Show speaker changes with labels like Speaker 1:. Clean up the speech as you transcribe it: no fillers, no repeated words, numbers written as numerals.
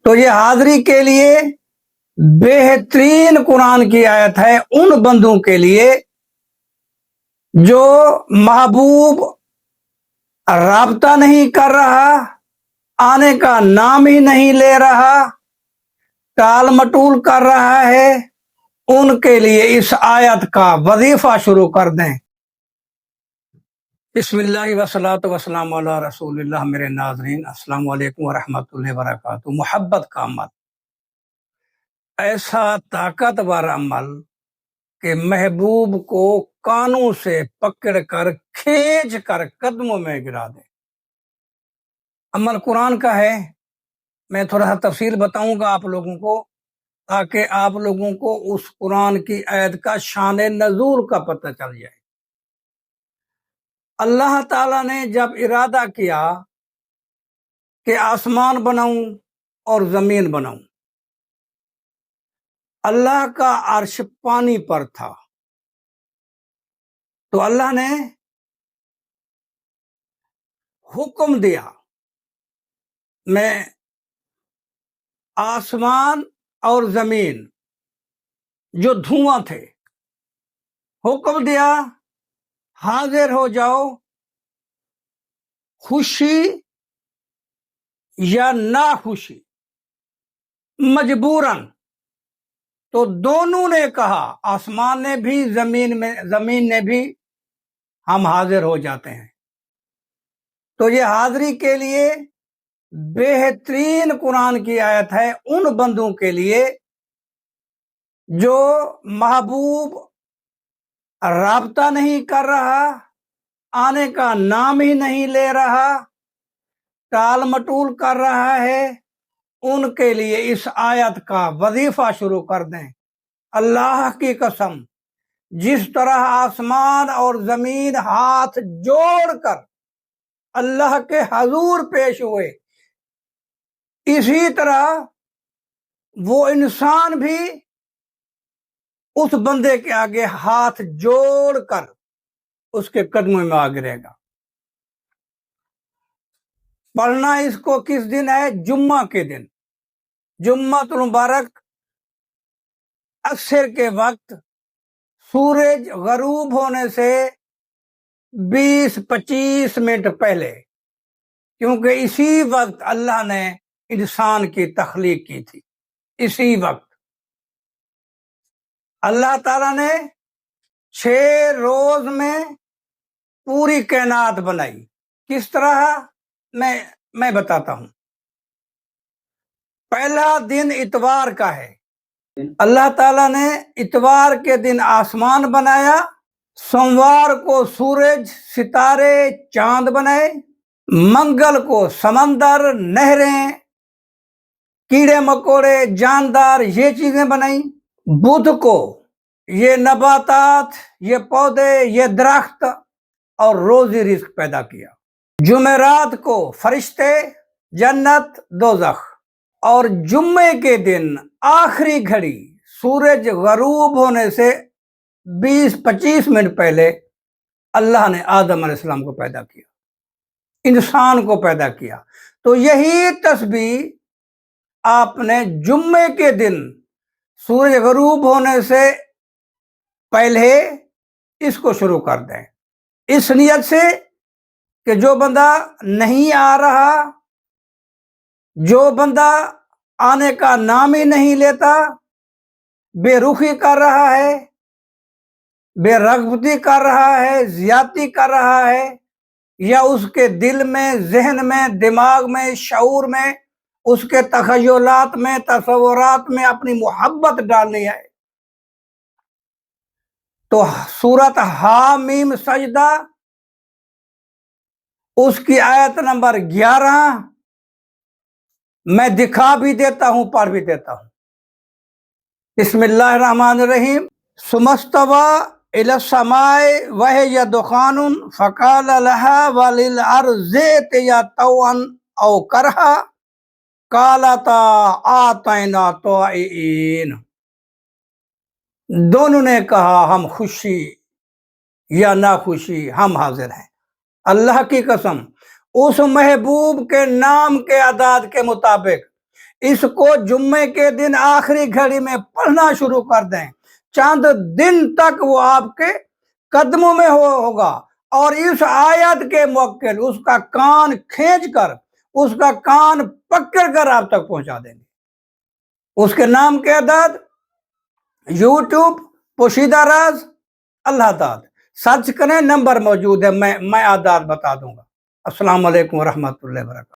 Speaker 1: تو یہ حاضری کے لیے بہترین قرآن کی آیت ہے ان بندوں کے لیے جو محبوب رابطہ نہیں کر رہا، آنے کا نام ہی نہیں لے رہا، ٹال مٹول کر رہا ہے، ان کے لیے اس آیت کا وظیفہ شروع کر دیں۔ بسم اللہ والصلاۃ والسلام علی رسول اللہ۔ میرے ناظرین السلام علیکم ورحمۃ اللہ وبرکاتہ۔ محبت کا عمل ایسا طاقتور عمل کہ محبوب کو کانوں سے پکڑ کر کھینچ کر قدموں میں گرا دے۔ عمل قرآن کا ہے۔ میں تھوڑا سا تفصیل بتاؤں گا آپ لوگوں کو تاکہ آپ لوگوں کو اس قرآن کی آیت کا شان نزول کا پتہ چل جائے۔ اللہ تعالیٰ نے جب ارادہ کیا کہ آسمان بناؤں اور زمین بناؤں، اللہ کا عرش پانی پر تھا، تو اللہ نے حکم دیا میں آسمان اور زمین جو دھواں تھے، حکم دیا حاضر ہو جاؤ، خوشی یا ناخوشی مجبوراً۔ تو دونوں نے کہا، آسمان نے بھی زمین نے بھی، ہم حاضر ہو جاتے ہیں۔ تو یہ حاضری کے لیے بہترین قرآن کی آیت ہے ان بندوں کے لیے جو محبوب رابطہ نہیں کر رہا، آنے کا نام ہی نہیں لے رہا، ٹال مٹول کر رہا ہے، ان کے لیے اس آیت کا وظیفہ شروع کر دیں۔ اللہ کی قسم، جس طرح آسمان اور زمین ہاتھ جوڑ کر اللہ کے حضور پیش ہوئے، اسی طرح وہ انسان بھی اس بندے کے آگے ہاتھ جوڑ کر اس کے قدموں میں آ گرے گا۔ پڑھنا اس کو کس دن ہے؟ جمعہ کے دن، جمعہ المبارک عصر کے وقت، سورج غروب ہونے سے 20-25 منٹ پہلے، کیونکہ اسی وقت اللہ نے انسان کی تخلیق کی تھی۔ اسی وقت اللہ تعالیٰ نے 6 روز میں پوری کائنات بنائی۔ کس طرح؟ میں بتاتا ہوں۔ پہلا دن اتوار کا ہے۔ اللہ تعالیٰ نے اتوار کے دن آسمان بنایا، سوموار کو سورج، ستارے، چاند بنائے، منگل کو سمندر، نہریں، کیڑے مکوڑے، جاندار، یہ چیزیں بنائیں۔ بدھ کو یہ نباتات، یہ پودے، یہ درخت اور روزی رزق پیدا کیا۔ جمعرات کو فرشتے، جنت، دوزخ، اور جمعے کے دن آخری گھڑی سورج غروب ہونے سے 20-25 منٹ پہلے اللہ نے آدم علیہ السلام کو پیدا کیا، انسان کو پیدا کیا۔ تو یہی تسبیح آپ نے جمعے کے دن سورج غروب ہونے سے پہلے اس کو شروع کر دیں، اس نیت سے کہ جو بندہ نہیں آ رہا، جو بندہ آنے کا نام ہی نہیں لیتا، بے رخی کر رہا ہے، بے رغبتی کر رہا ہے، زیادتی کر رہا ہے، یا اس کے دل میں، ذہن میں، دماغ میں، شعور میں، اس کے تخیلات میں، تصورات میں اپنی محبت ڈالنی ہے، تو سورت حامیم سجدہ اس کی آیت نمبر 11 میں دکھا بھی دیتا ہوں، پڑھ بھی دیتا ہوں۔ بسم اللہ الرحمن الرحیم۔ ثم استوى الى السماء وهي دخان فقال لها وللارض ائتيا طوعا او كرها قالتا آتينا طائعين۔ دونوں نے کہا ہم خوشی یا ناخوشی ہم حاضر ہیں۔ اللہ کی قسم، اس محبوب کے نام کے اعداد کے مطابق اس کو جمعے کے دن آخری گھڑی میں پڑھنا شروع کر دیں، چند دن تک وہ آپ کے قدموں میں ہوگا، اور اس آیت کے موکل اس کا کان کھینچ کر، اس کا کان پکڑ کر آپ تک پہنچا دیں گے۔ اس کے نام کے اعداد یوٹیوب پوشیدہ راز اللہ داد، سرچ کریں، نمبر موجود ہے، میں اعداد بتا دوں گا۔ السلام علیکم ورحمۃ اللہ وبرکاتہ۔